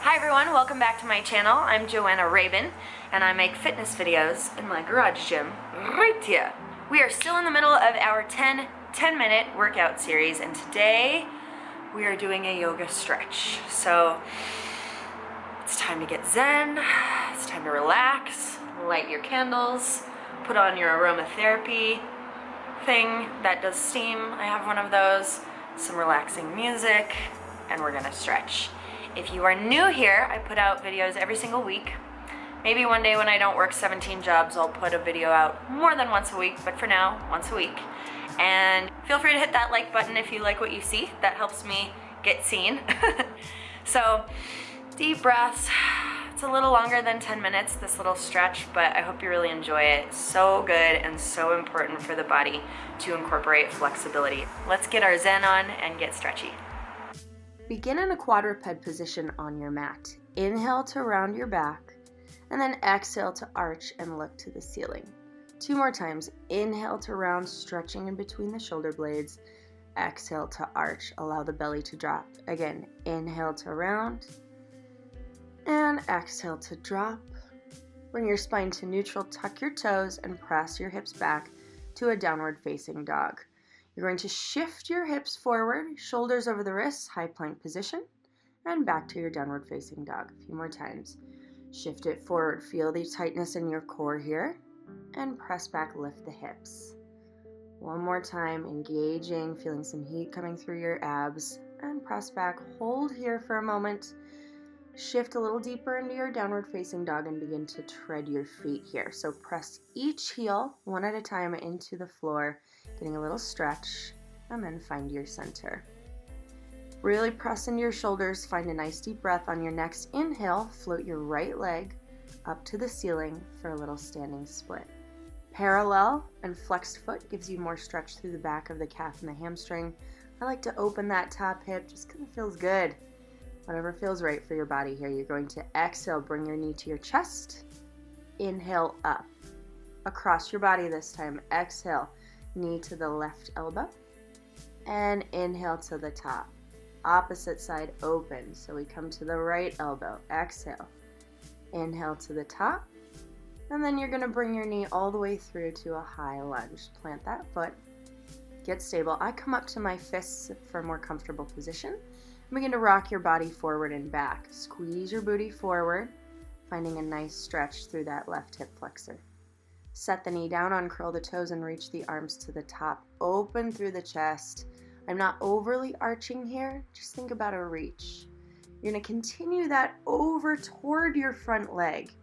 Hi everyone, welcome back to my channel. I'm Joanna Rabin and I make fitness videos in my garage gym right here. We are still in the middle of our 10-minute workout series, and today we are doing a yoga stretch. So it's time to get zen, it's time to relax, light your candles, put on your aromatherapy thing that does steam. I have one of those, some relaxing music, and we're gonna stretch. If you are new here, I put out videos every single week. Maybe one day when I don't work 17 jobs, I'll put a video out more than once a week, but for now, once a week. And feel free to hit that like button if you like what you see. That helps me get seen. So, deep breaths. It's a little longer than 10 minutes, this little stretch, but I hope you really enjoy it. So good and so important for the body to incorporate flexibility. Let's get our zen on and get stretchy. Begin in a quadruped position on your mat. Inhale to round your back, and then exhale to arch and look to the ceiling. 2 more times. Inhale to round, stretching in between the shoulder blades. Exhale to arch, allow the belly to drop. Again, inhale to round, and exhale to drop. Bring your spine to neutral, tuck your toes, and press your hips back to a downward facing dog. You're going to shift your hips forward, shoulders over the wrists, high plank position, and back to your downward facing dog. A few more times. Shift it forward, feel the tightness in your core here, and press back, lift the hips. One more time, engaging, feeling some heat coming through your abs, and press back, hold here for a moment. Shift a little deeper into your downward facing dog and begin to tread your feet here. So press each heel one at a time into the floor, getting a little stretch, and then find your center. Really press into your shoulders, find a nice deep breath. On your next inhale, float your right leg up to the ceiling for a little standing split. Parallel and flexed foot gives you more stretch through the back of the calf and the hamstring. I like to open that top hip just because it feels good. Whatever feels right for your body here. You're going to exhale, bring your knee to your chest. Inhale up. Across your body this time. Exhale, knee to the left elbow. And inhale to the top. Opposite side open. So we come to the right elbow. Exhale. Inhale to the top. And then you're going to bring your knee all the way through to a high lunge. Plant that foot. Get stable. I come up to my fists for a more comfortable position. Begin to rock your body forward and back. Squeeze your booty forward, finding a nice stretch through that left hip flexor. Set the knee down, uncurl the toes, and reach the arms to the top. Open through the chest. I'm not overly arching here. Just think about a reach. You're going to continue that over toward your front leg,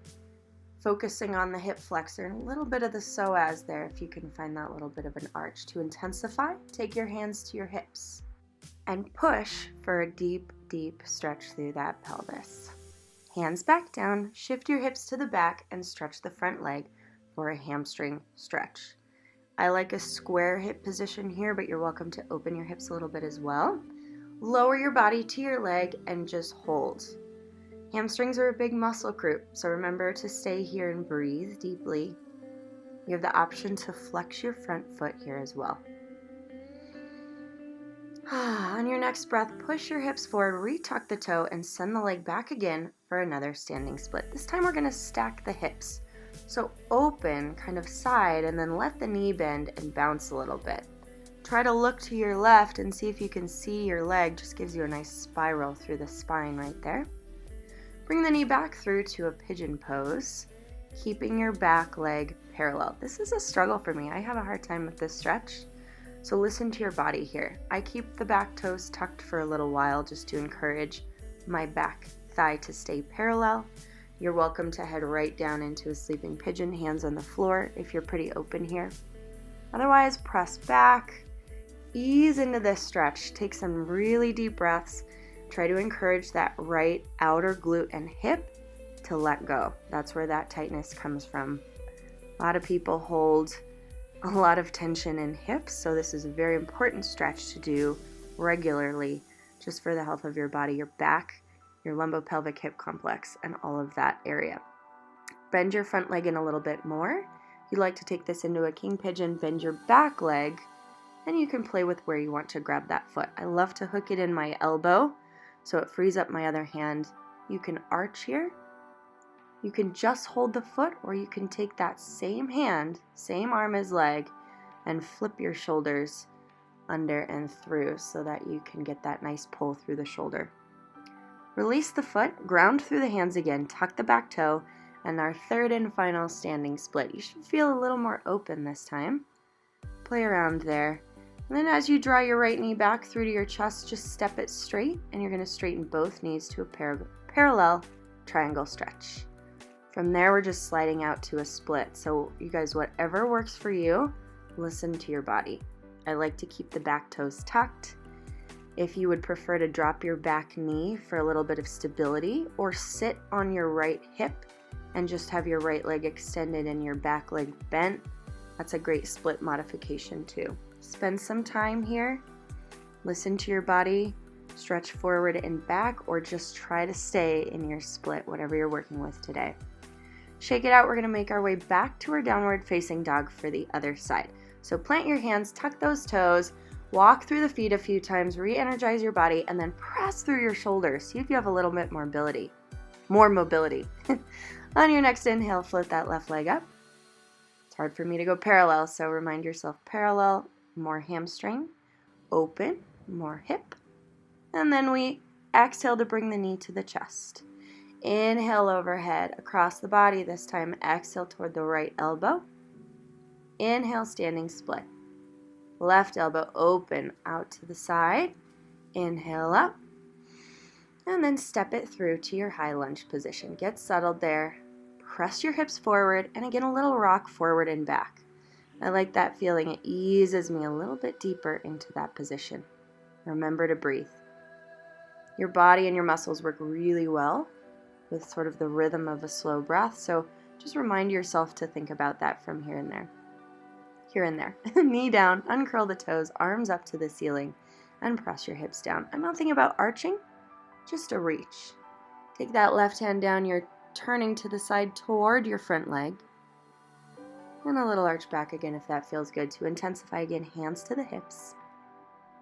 focusing on the hip flexor and a little bit of the psoas there if you can find that little bit of an arch. To intensify, take your hands to your hips and push for a deep, deep stretch through that pelvis. Hands back down, shift your hips to the back, and stretch the front leg for a hamstring stretch. I like a square hip position here, but you're welcome to open your hips a little bit as well. Lower your body to your leg and just hold. Hamstrings are a big muscle group, so remember to stay here and breathe deeply. You have the option to flex your front foot here as well. On your next breath, push your hips forward, retuck the toe, and send the leg back again for another standing split. This time we're going to stack the hips. So open, kind of side, and then let the knee bend and bounce a little bit. Try to look to your left and see if you can see your leg. Just gives you a nice spiral through the spine right there. Bring the knee back through to a pigeon pose, keeping your back leg parallel. This is a struggle for me. I have a hard time with this stretch. So listen to your body here. I keep the back toes tucked for a little while just to encourage my back thigh to stay parallel. You're welcome to head right down into a sleeping pigeon, hands on the floor if you're pretty open here. Otherwise, press back, ease into this stretch. Take some really deep breaths. Try to encourage that right outer glute and hip to let go. That's where that tightness comes from. A lot of people hold a lot of tension in hips, so this is a very important stretch to do regularly just for the health of your body, your back, your lumbopelvic hip complex, and all of that area. Bend your front leg in a little bit more. If you'd like to take this into a king pigeon, bend your back leg, and you can play with where you want to grab that foot. I love to hook it in my elbow so it frees up my other hand You can arch here. You can just hold the foot, or you can take that same hand, same arm as leg, and flip your shoulders under and through so that you can get that nice pull through the shoulder. Release the foot, ground through the hands again, tuck the back toe, and our third and final standing split. You should feel a little more open this time. Play around there. And then as you draw your right knee back through to your chest, just step it straight, and you're going to straighten both knees to a parallel triangle stretch. From there, we're just sliding out to a split. So you guys, whatever works for you, listen to your body. I like to keep the back toes tucked. If you would prefer to drop your back knee for a little bit of stability, or sit on your right hip and just have your right leg extended and your back leg bent, that's a great split modification too. Spend some time here, listen to your body, stretch forward and back, or just try to stay in your split, whatever you're working with today. Shake it out. We're going to make our way back to our downward facing dog for the other side. So plant your hands, tuck those toes, walk through the feet a few times, re-energize your body, and then press through your shoulders. See if you have a little bit more mobility. On your next inhale, float that left leg up. It's hard for me to go parallel, so remind yourself parallel, more hamstring, open, more hip. And then we exhale to bring the knee to the chest. Inhale overhead, across the body this time. Exhale toward the right elbow. Inhale, standing split. Left elbow open out to the side. Inhale up. And then step it through to your high lunge position. Get settled there. Press your hips forward, and again, a little rock forward and back. I like that feeling. It eases me a little bit deeper into that position. Remember to breathe. Your body and your muscles work really well with sort of the rhythm of a slow breath, so just remind yourself to think about that from here and there. Here and there. Knee down, uncurl the toes, arms up to the ceiling, and press your hips down. I'm not thinking about arching, just a reach. Take that left hand down, you're turning to the side toward your front leg. And a little arch back again if that feels good. To intensify again, hands to the hips.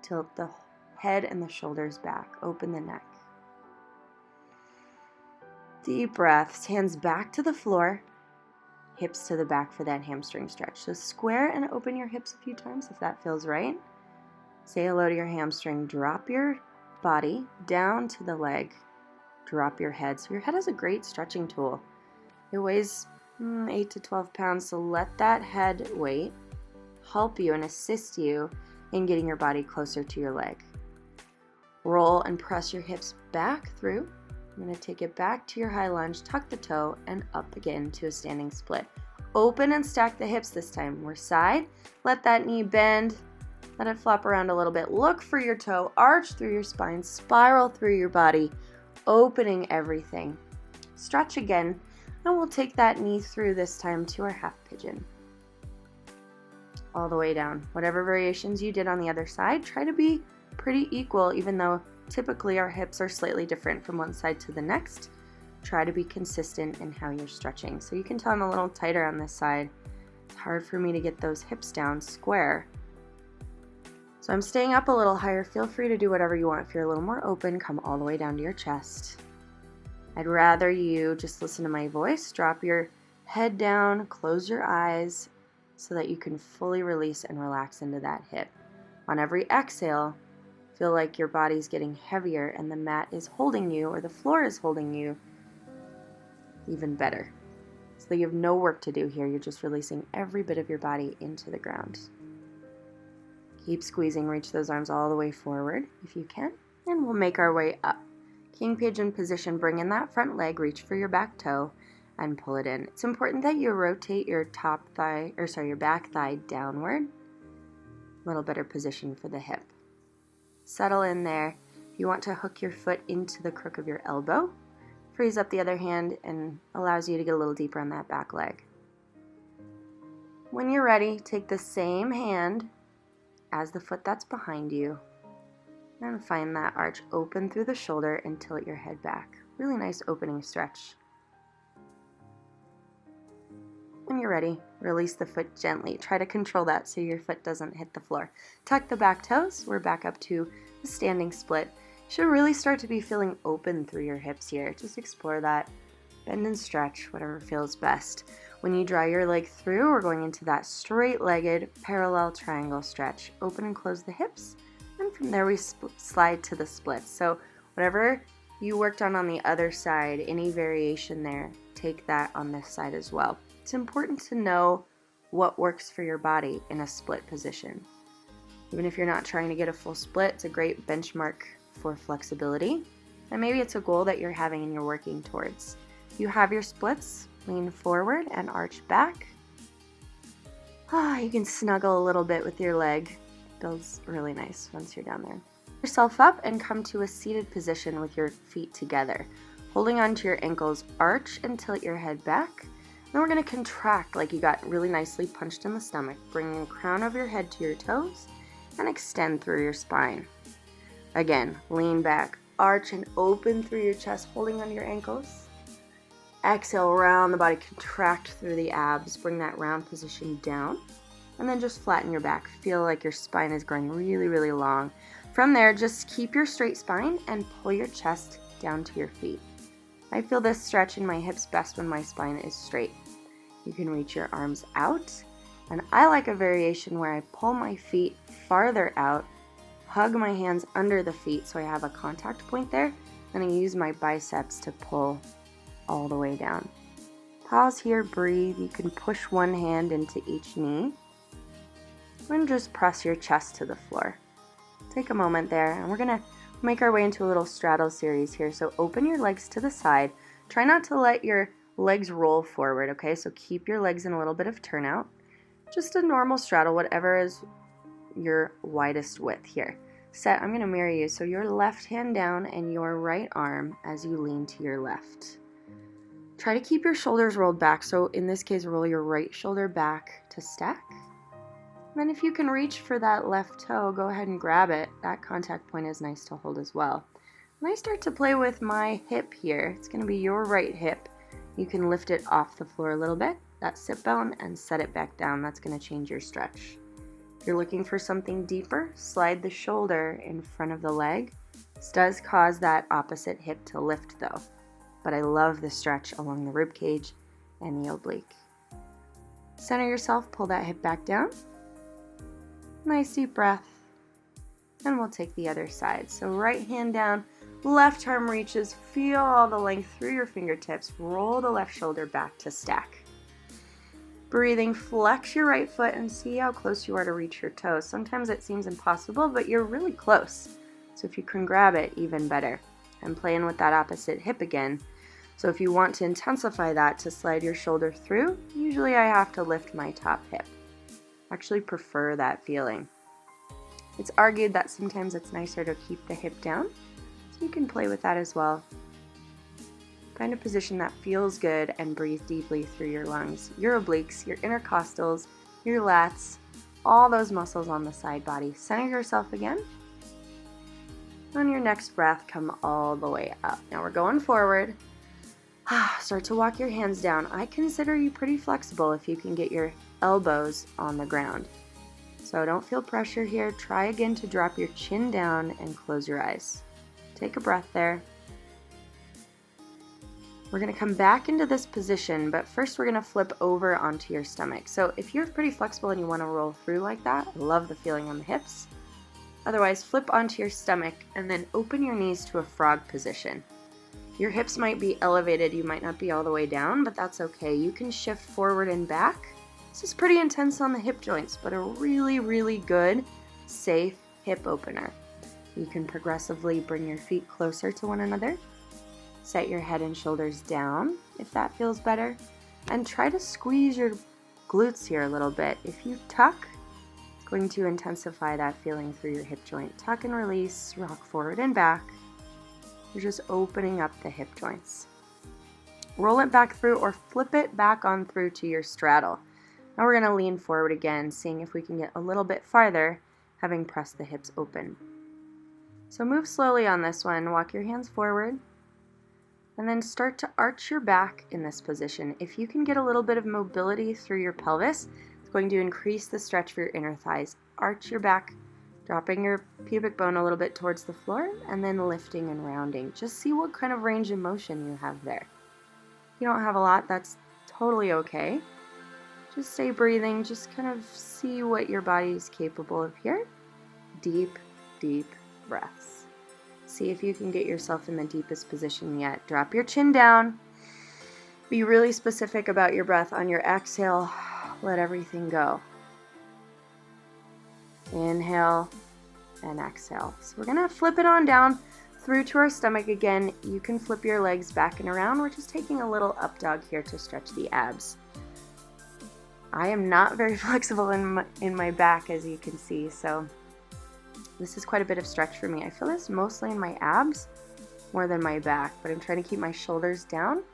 Tilt the head and the shoulders back. Open the neck. Deep breaths. Hands back to the floor. Hips to the back for that hamstring stretch. So square and open your hips a few times if that feels right. Say hello to your hamstring. Drop your body down to the leg. Drop your head. So your head is a great stretching tool. It weighs 8 to 12 pounds, so let that head weight help you and assist you in getting your body closer to your leg. Roll and press your hips back through. I'm going to take it back to your high lunge, tuck the toe, and up again to a standing split. Open and stack the hips this time. We're side. Let that knee bend. Let it flop around a little bit. Look for your toe. Arch through your spine. Spiral through your body. Opening everything. Stretch again, and we'll take that knee through this time to our half pigeon. All the way down. Whatever variations you did on the other side, try to be pretty equal, even though typically our hips are slightly different from one side to the next. Try to be consistent in how you're stretching. So you can tell I'm a little tighter on this side. It's hard for me to get those hips down square. So I'm staying up a little higher. Feel free to do whatever you want. If you're a little more open, come all the way down to your chest. I'd rather you just listen to my voice. Drop your head down, close your eyes so that you can fully release and relax into that hip. On every exhale, feel like your body's getting heavier and the mat is holding you, or the floor is holding you, even better. So you have no work to do here. You're just releasing every bit of your body into the ground. Keep squeezing, reach those arms all the way forward if you can, and we'll make our way up. King pigeon position, bring in that front leg, reach for your back toe, and pull it in. It's important that you rotate your your back thigh downward. A little better position for the hip. Settle in there. If you want to hook your foot into the crook of your elbow, frees up the other hand and allows you to get a little deeper on that back leg. When you're ready, take the same hand as the foot that's behind you, and find that arch. Open through the shoulder and tilt your head back. Really nice opening stretch. When you're ready, release the foot gently. Try to control that so your foot doesn't hit the floor. Tuck the back toes. We're back up to a standing split. should really start to be feeling open through your hips here. Just explore that. Bend and stretch, whatever feels best. When you draw your leg through, we're going into that straight-legged parallel triangle stretch. Open and close the hips, and from there we slide to the splits. So whatever you worked on the other side, any variation there, take that on this side as well. It's important to know what works for your body in a split position. Even if you're not trying to get a full split, it's a great benchmark for flexibility. And maybe it's a goal that you're having and you're working towards. You have your splits, lean forward and arch back. You can snuggle a little bit with your leg. Feels really nice once you're down there. Pull yourself up and come to a seated position with your feet together. Holding onto your ankles, arch and tilt your head back. Then we're going to contract like you got really nicely punched in the stomach, bringing the crown of your head to your toes and extend through your spine. Again, lean back, arch and open through your chest, holding onto your ankles. Exhale, round the body, contract through the abs, bring that round position down, and then just flatten your back. Feel like your spine is growing really, really long. From there, just keep your straight spine and pull your chest down to your feet. I feel this stretch in my hips best when my spine is straight. You can reach your arms out, and I like a variation where I pull my feet farther out, hug my hands under the feet so I have a contact point there, and I use my biceps to pull all the way down. Pause here, breathe. You can push one hand into each knee and just press your chest to the floor. Take a moment there, and we're gonna make our way into a little straddle series here. So open your legs to the side. Try not to let your legs roll forward, okay? So keep your legs in a little bit of turnout. Just a normal straddle, whatever is your widest width here. Set, I'm gonna mirror you. So your left hand down and your right arm as you lean to your left. Try to keep your shoulders rolled back. So in this case, roll your right shoulder back to stack. And then if you can reach for that left toe, go ahead and grab it. That contact point is nice to hold as well. When I start to play with my hip here, it's gonna be your right hip. You can lift it off the floor a little bit, that sit bone, and set it back down. That's gonna change your stretch. If you're looking for something deeper, slide the shoulder in front of the leg. This does cause that opposite hip to lift though, but I love the stretch along the rib cage and the oblique. Center yourself, pull that hip back down. Nice deep breath. And we'll take the other side. So right hand down, left arm reaches, feel all the length through your fingertips. Roll the left shoulder back to stack. Breathing, flex your right foot and see how close you are to reach your toes. Sometimes it seems impossible, but you're really close. So if you can grab it, even better. And playing with that opposite hip again. So if you want to intensify that, to slide your shoulder through, usually I have to lift my top hip. I actually prefer that feeling. It's argued that sometimes it's nicer to keep the hip down, so you can play with that as well. Find a position that feels good and breathe deeply through your lungs, your obliques, your intercostals, your lats, all those muscles on the side body. Center yourself again. On your next breath, come all the way up. Now we're going forward. Start to walk your hands down. I consider you pretty flexible if you can get your elbows on the ground. So don't feel pressure here. Try again to drop your chin down and close your eyes. Take a breath there. We're going to come back into this position, but first we're going to flip over onto your stomach. So if you're pretty flexible and you want to roll through like that, I love the feeling on the hips. Otherwise, flip onto your stomach and then open your knees to a frog position. Your hips might be elevated, you might not be all the way down, but that's okay. You can shift forward and back. This is pretty intense on the hip joints, but a really, really good, safe hip opener. You can progressively bring your feet closer to one another. Set your head and shoulders down if that feels better. And try to squeeze your glutes here a little bit. If you tuck, it's going to intensify that feeling through your hip joint. Tuck and release, rock forward and back. You're just opening up the hip joints. Roll it back through or flip it back on through to your straddle. Now we're going to lean forward again, seeing if we can get a little bit farther, having pressed the hips open. So move slowly on this one. Walk your hands forward. And then start to arch your back in this position. If you can get a little bit of mobility through your pelvis, it's going to increase the stretch for your inner thighs. Arch your back, Dropping your pubic bone a little bit towards the floor and then lifting and rounding. Just see what kind of range of motion you have there. If you don't have a lot, that's totally okay. Just stay breathing, just kind of see what your body is capable of here. Deep, deep breaths. See if you can get yourself in the deepest position yet. Drop your chin down. Be really specific about your breath. On your exhale, let everything go. Inhale and exhale. So we're going to flip it on down through to our stomach again. You can flip your legs back and around. We're just taking a little up dog here to stretch the abs. I am not very flexible in my back, as you can see, so this is quite a bit of stretch for me. I feel this mostly in my abs more than my back, but I'm trying to keep my shoulders down,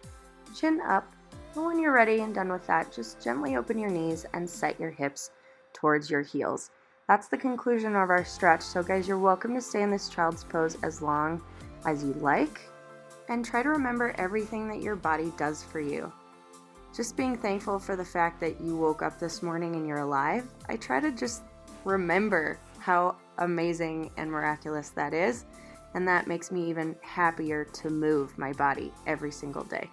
chin up, and when you're ready and done with that, just gently open your knees and set your hips towards your heels. That's the conclusion of our stretch. So guys, you're welcome to stay in this child's pose as long as you like, and try to remember everything that your body does for you. Just being thankful for the fact that you woke up this morning and you're alive. I try to just remember how amazing and miraculous that is, and that makes me even happier to move my body every single day.